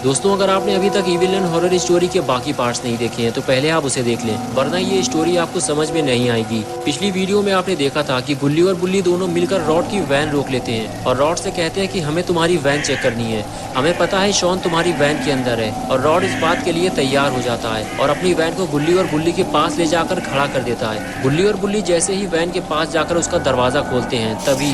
दोस्तों, अगर आपने अभी तक इविल लन हॉरर स्टोरी के बाकी पार्ट्स नहीं देखे हैं तो पहले आप उसे देख लें, वरना ये स्टोरी आपको समझ में नहीं आएगी। पिछली वीडियो में आपने देखा था कि गुल्ली और बुल्ली दोनों मिलकर रॉड की वैन रोक लेते हैं और रॉड से कहते हैं कि हमें तुम्हारी वैन चेक करनी है, हमें पता है शॉन तुम्हारी वैन के अंदर है। और रॉड इस बात के लिए तैयार हो जाता है और अपनी वैन को गुल्ली और बुल्ली के पास ले जाकर खड़ा कर देता है। गुल्ली और बुल्ली जैसे ही वैन के पास जाकर उसका दरवाजा खोलते हैं, तभी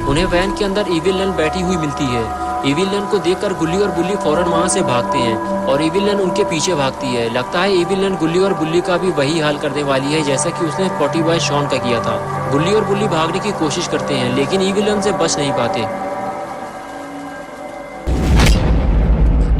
उन्हें वैन के अंदर इविल लन बैठी हुई मिलती है। इविल लन को देखकर गुल्ली और बुल्ली फौरन वहां से भागते हैं और इविल लन उनके पीछे भागती है। लगता है इविल लन गुल्ली और बुल्ली का भी वही हाल करने वाली है जैसा कि उसने पॉटी बॉय शॉन का किया था। गुल्ली और बुल्ली भागने की कोशिश करते हैं लेकिन इविल लन से बच नहीं पाते।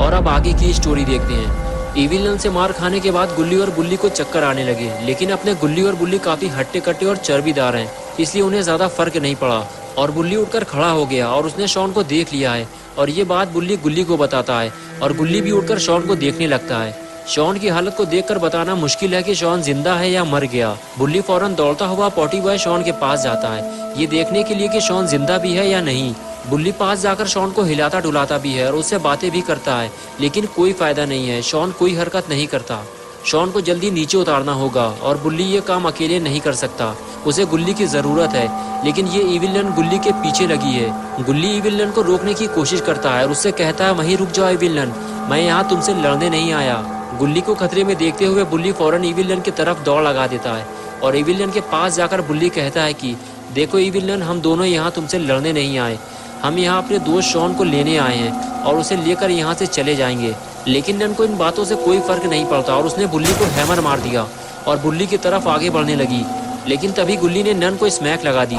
और अब आगे की स्टोरी देखते हैं। इविल लन से मार खाने के बाद गुल्ली और बुल्ली को चक्कर आने लगे, लेकिन अपने गुल्ली और बुल्ली काफी हट्टे कट्टे और चर्बीदार हैं, इसलिए उन्हें ज्यादा फर्क नहीं पड़ा। और बुल्ली उठकर खड़ा हो गया और उसने शॉन को देख लिया है और ये बात बुल्ली गुल्ली को बताता है और गुल्ली भी उठकर शॉन को देखने लगता है। शॉन की हालत को देखकर बताना मुश्किल है कि शॉन जिंदा है या मर गया। बुल्ली फौरन दौड़ता हुआ पॉटी बॉय शॉन के पास जाता है, ये देखने के लिए कि शॉन जिंदा भी है या नहीं। बुल्ली पास जाकर शॉन को हिलाता डुलाता भी है और उससे बातें भी करता है, लेकिन कोई फायदा नहीं है। शॉन कोई हरकत नहीं करता। शॉन को जल्दी नीचे उतारना होगा और बुल्ली ये काम अकेले नहीं कर सकता, उसे गुल्ली की जरूरत है। लेकिन ये इविल लन गुल्ली के पीछे लगी है। गुल्ली इविल लन को रोकने की कोशिश करता है और उससे कहता है, वहीं रुक जाओ इविल लन, मैं यहाँ तुमसे लड़ने नहीं आया। गुल्ली को खतरे में देखते हुए बुल्ली फौरन इविल लन की तरफ दौड़ लगा देता है और इविल लन के पास जाकर बुल्ली कहता है कि देखो इविल लन, हम दोनों यहाँ तुमसे लड़ने नहीं आए, हम यहाँ अपने दोस्त शॉन को लेने आए हैं और उसे लेकर यहाँ से चले जाएंगे। लेकिन नन को इन बातों से कोई फर्क नहीं पड़ता और उसने बुल्ली को हैमर मार दिया और बुल्ली की तरफ आगे बढ़ने लगी। लेकिन तभी गुल्ली ने नन को स्मैक लगा दी।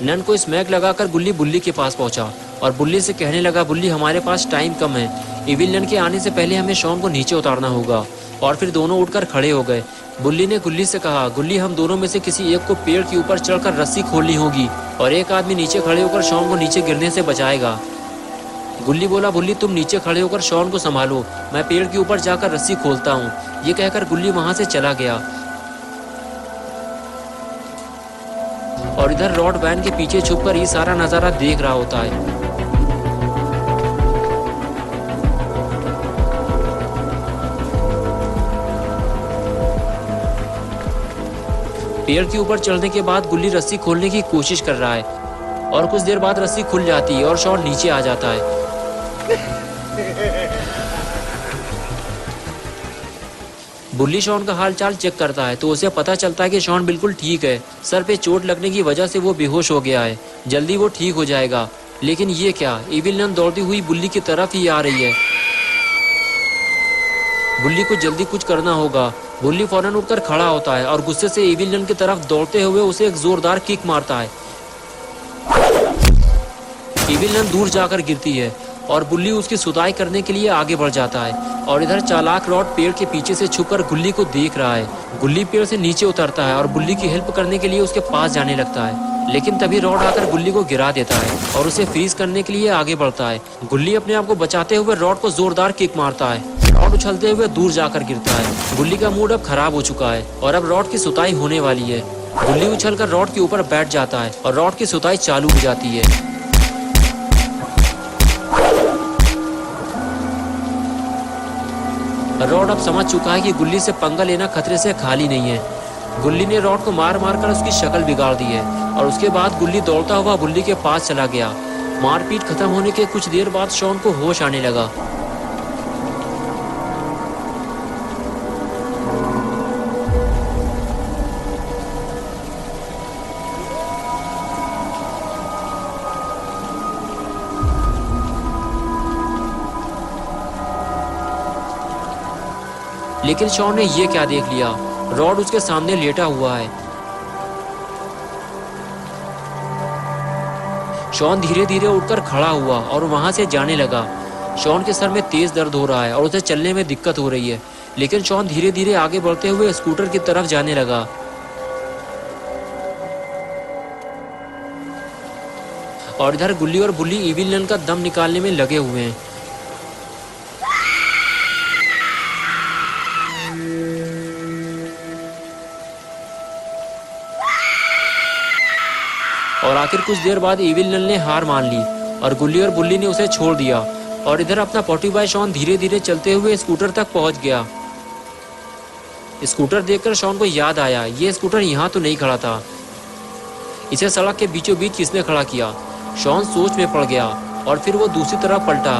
नन को स्मैक लगाकर गुल्ली बुल्ली के पास पहुंचा और बुल्ली से कहने लगा, बुल्ली हमारे पास टाइम कम है, इविल नन के आने से पहले हमें शॉन को नीचे उतारना होगा। और फिर दोनों उठकर खड़े हो गए। बुल्ली ने गुल्ली से कहा, गुल्ली हम दोनों में से किसी एक को पेड़ के ऊपर चढ़कर रस्सी खोलनी होगी और एक आदमी नीचे खड़े होकर शॉन को नीचे गिरने से बचाएगा। गुल्ली बोला, बुल्ली तुम नीचे खड़े होकर शॉन को संभालो, मैं पेड़ के ऊपर जाकर रस्सी खोलता हूँ। ये कहकर गुल्ली वहां से चला गया और इधर रॉड वैन के पीछे छुपकर ये सारा नजारा देख रहा होता है। पेड़ के ऊपर चढ़ने के बाद गुल्ली रस्सी खोलने की कोशिश कर रहा है और कुछ देर बाद रस्सी खुल जाती है और शॉन नीचे आ जाता है। बुल्ली शॉन का हालचाल चेक करता है तो उसे पता चलता है कि शॉन बिल्कुल ठीक है, सर पे चोट लगने की वजह से वो बेहोश हो गया है, जल्दी वो ठीक हो जाएगा। लेकिन ये क्या, इविल नन दौड़ती हुई बुल्ली की तरफ ही आ रही है। बुल्ली को जल्दी कुछ करना होगा। बुल्ली फौरन उठकर खड़ा होता है और गुस्से से इविल नन की तरफ दौड़ते हुए उसे एक जोरदार किक मारता है। इविल नन दूर जाकर गिरती है और बुल्ली उसकी सुताई करने के लिए आगे बढ़ जाता है और इधर चालाक रॉड पेड़ के पीछे से छुपकर गुल्ली को देख रहा है। गुल्ली पेड़ से नीचे उतरता है और बुल्ली की हेल्प करने के लिए उसके पास जाने लगता है, लेकिन तभी रॉड आकर गुल्ली को गिरा देता है और उसे फ्रीज करने के लिए आगे बढ़ता है। गुल्ली अपने आप को बचाते हुए रॉड को जोरदार किक मारता है। रॉड उछलते हुए दूर जाकर गिरता है। गुल्ली का मूड अब खराब हो चुका है और अब रॉड की सुताई होने वाली है। गुल्ली उछलकर रॉड के ऊपर बैठ जाता है और रॉड की सुताई चालू हो जाती है। रॉड अब समझ चुका है कि गुल्ली से पंगा लेना खतरे से खाली नहीं है। गुल्ली ने रॉड को मार मार कर उसकी शक्ल बिगाड़ दी है और उसके बाद गुल्ली दौड़ता हुआ बुल्ली के पास चला गया। मारपीट खत्म होने के कुछ देर बाद शॉन को होश आने लगा। लेकिन शॉन ने ये क्या देख लिया, रॉड उसके सामने लेटा हुआ है। शॉन धीरे धीरे उठकर खड़ा हुआ और वहां से जाने लगा। शॉन के सर में तेज दर्द हो रहा है और उसे चलने में दिक्कत हो रही है, लेकिन शॉन धीरे धीरे आगे बढ़ते हुए स्कूटर की तरफ जाने लगा। और इधर गुल्ली और बुल्ली इविल नन का दम निकालने में लगे हुए हैं। और आखिर कुछ देर बाद इविल नन ने हार मान ली और गुल्ली और बुल्ली ने उसे छोड़ दिया। और इधर अपना पोटी बॉय शॉन धीरे धीरे चलते हुए स्कूटर तक पहुंच गया। स्कूटर देखकर शॉन को याद आया, ये स्कूटर यहाँ तो नहीं खड़ा था, इसे सड़क के बीचों बीच किसने खड़ा किया। शॉन सोच में पड़ गया और फिर वो दूसरी तरफ पलटा।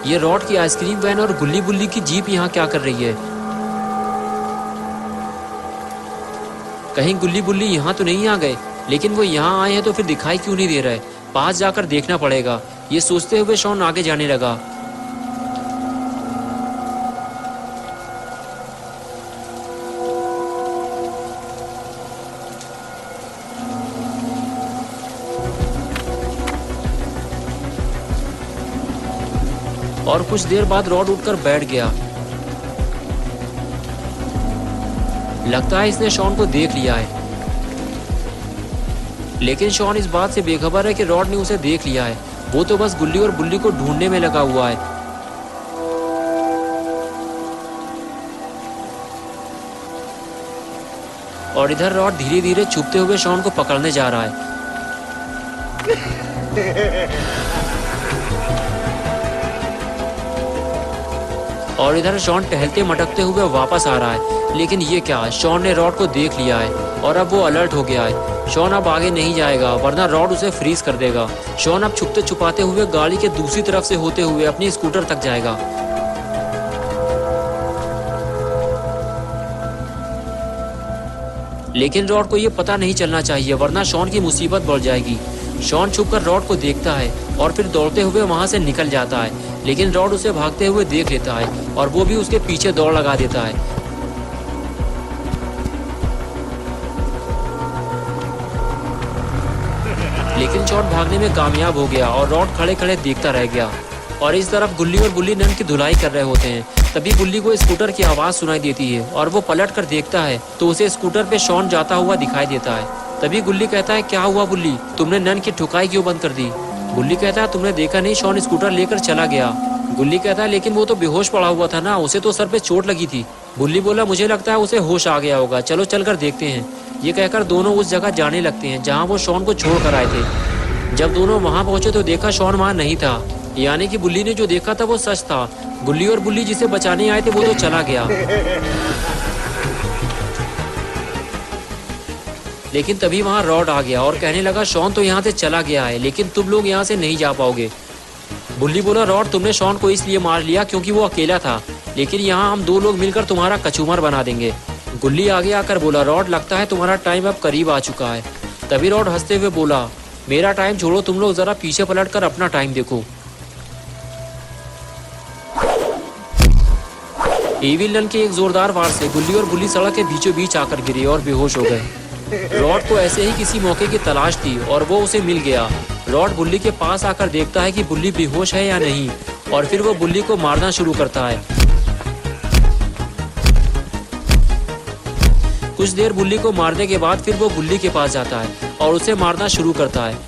ये रॉड की आइसक्रीम वैन और गुल्ली बुल्ली की जीप यहाँ क्या कर रही है? कहीं गुल्ली बुल्ली यहाँ तो नहीं आ गए? लेकिन वो यहाँ आए हैं तो फिर दिखाई क्यों नहीं दे रहा है? पास जाकर देखना पड़ेगा, ये सोचते हुए शॉन आगे जाने लगा। और कुछ देर बाद रॉड उठकर बैठ गया। लगता है इसने शॉन को देख लिया है, लेकिन शॉन इस बात से बेखबर है कि रॉड ने उसे देख लिया है। वो तो बस गुल्ली और बुल्ली को ढूंढने में लगा हुआ है। और इधर रॉड धीरे धीरे छुपते हुए शॉन को पकड़ने जा रहा है। और इधर शॉन टहलते मटकते हुए वापस आ रहा है। लेकिन ये क्या, शॉन ने रॉड को देख लिया है और अब वो अलर्ट हो गया है। शॉन अब आगे नहीं जाएगा वरना रॉड उसे फ्रीज कर देगा। शॉन अब छुपते छुपाते हुए गाड़ी के दूसरी तरफ से होते हुए अपनी स्कूटर तक जाएगा। लेकिन रॉड को ये पता नहीं चलना चाहिए वरना शॉन की मुसीबत बढ़ जाएगी। शॉन छुपकर रॉड को देखता है और फिर दौड़ते हुए वहां से निकल जाता है। लेकिन रॉड उसे भागते हुए देख लेता है और वो भी उसके पीछे दौड़ लगा देता है। लेकिन शॉन भागने में कामयाब हो गया और रॉड खड़े खड़े देखता रह गया। और इस तरफ गुल्ली और बुल्ली नन की धुलाई कर रहे होते हैं। तभी गुल्ली को स्कूटर की आवाज सुनाई देती है और वो पलट कर देखता है तो उसे स्कूटर पे शॉन जाता हुआ दिखाई देता है। तभी गुल्ली कहता है, क्या हुआ बुल्ली, तुमने नन की ठुकाई क्यों बंद कर दी? गुल्ली कहता है, तुमने देखा नहीं, शॉन स्कूटर लेकर चला गया। गुल्ली कहता है, लेकिन वो तो बेहोश पड़ा हुआ था ना, उसे तो सर पे चोट लगी थी। बुल्ली बोला, मुझे लगता है उसे होश आ गया होगा, चलो चलकर देखते हैं। ये कहकर दोनों उस जगह जाने लगते हैं जहाँ वो शॉन को छोड़ कर आए थे। जब दोनों वहाँ पहुंचे तो देखा शॉन वहाँ नहीं था, यानी कि बुल्ली ने जो देखा था वो सच था। गुल्ली और बुल्ली जिसे बचाने आए थे वो तो चला गया। लेकिन तभी वहाँ रॉड आ गया और कहने लगा, शॉन तो यहाँ से चला गया है लेकिन तुम लोग यहाँ से नहीं जा पाओगे। बुल्ली बोला, रॉड तुमने शॉन को इसलिए मार लिया क्योंकि वो अकेला था, लेकिन यहाँ हम दो लोग मिलकर तुम्हारा कचूमर बना देंगे। गुल्ली आगे आकर बोला, रॉड लगता है तुम्हारा टाइम अब करीब आ चुका है। तभी रॉड हंसते हुए बोला, मेरा टाइम छोड़ो, तुम लोग जरा पीछे पलट कर अपना टाइम देखो। इविल नन के एक जोरदार वार से गुल्ली और बुल्ली सड़क के बीचों बीच आकर गिरे और बेहोश हो गए। रॉड को ऐसे ही किसी मौके की तलाश थी और वो उसे मिल गया। रॉड बुल्ली के पास आकर देखता है कि बुल्ली बेहोश है या नहीं और फिर वो बुल्ली को मारना शुरू करता है। कुछ देर बुल्ली को मारने के बाद फिर वो बुल्ली के पास जाता है और उसे मारना शुरू करता है।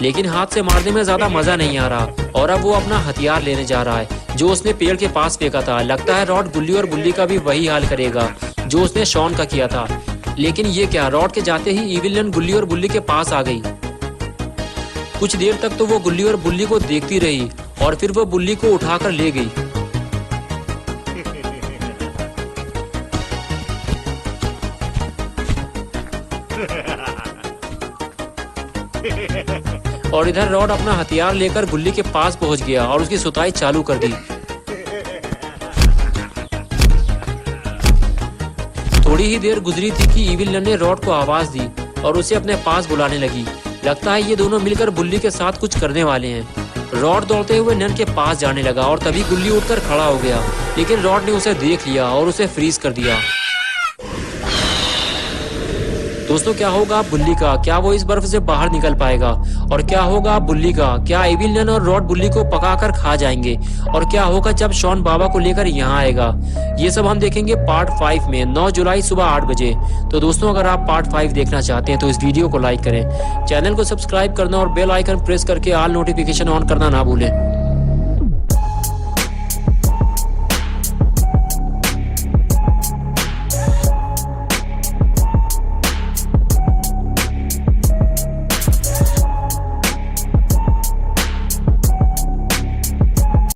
लेकिन हाथ से मारने में ज्यादा मजा नहीं आ रहा और अब वो अपना हथियार लेने जा रहा है जो उसने पेड़ के पास फेंका था। लगता है रॉड गुल्ली और बुल्ली का भी वही हाल करेगा जो उसने शॉन का किया था। लेकिन ये क्या, रॉड के जाते ही इविल नन गुल्ली और बुल्ली के पास आ गई। कुछ देर तक तो वो गुल्ली और बुल्ली को देखती रही और फिर वो बुल्ली को उठाकर ले गई। और इधर रॉड अपना हथियार लेकर गुल्ली के पास पहुंच गया और उसकी सुताई चालू कर दी। थोड़ी ही देर गुजरी थी कि इविल नन ने रॉड को आवाज दी और उसे अपने पास बुलाने लगी। लगता है ये दोनों मिलकर बुल्ली के साथ कुछ करने वाले हैं। रॉड दौड़ते हुए नन के पास जाने लगा और तभी गुल्ली उठकर खड़ा हो गया, लेकिन रॉड ने उसे देख लिया और उसे फ्रीज कर दिया। दोस्तों, क्या होगा बुल्ली का? क्या वो इस बर्फ से बाहर निकल पाएगा? और क्या होगा बुल्ली का? क्या इविल नन और रॉड बुल्ली को पकाकर खा जाएंगे? और क्या होगा जब शॉन बाबा को लेकर यहाँ आएगा? ये सब हम देखेंगे पार्ट 5 में 9 जुलाई सुबह 8 बजे। तो दोस्तों, अगर आप पार्ट 5 देखना चाहते हैं तो इस वीडियो को लाइक करें, चैनल को सब्सक्राइब करना और बेल आइकन प्रेस करके ऑल नोटिफिकेशन ऑन करना ना भूलें।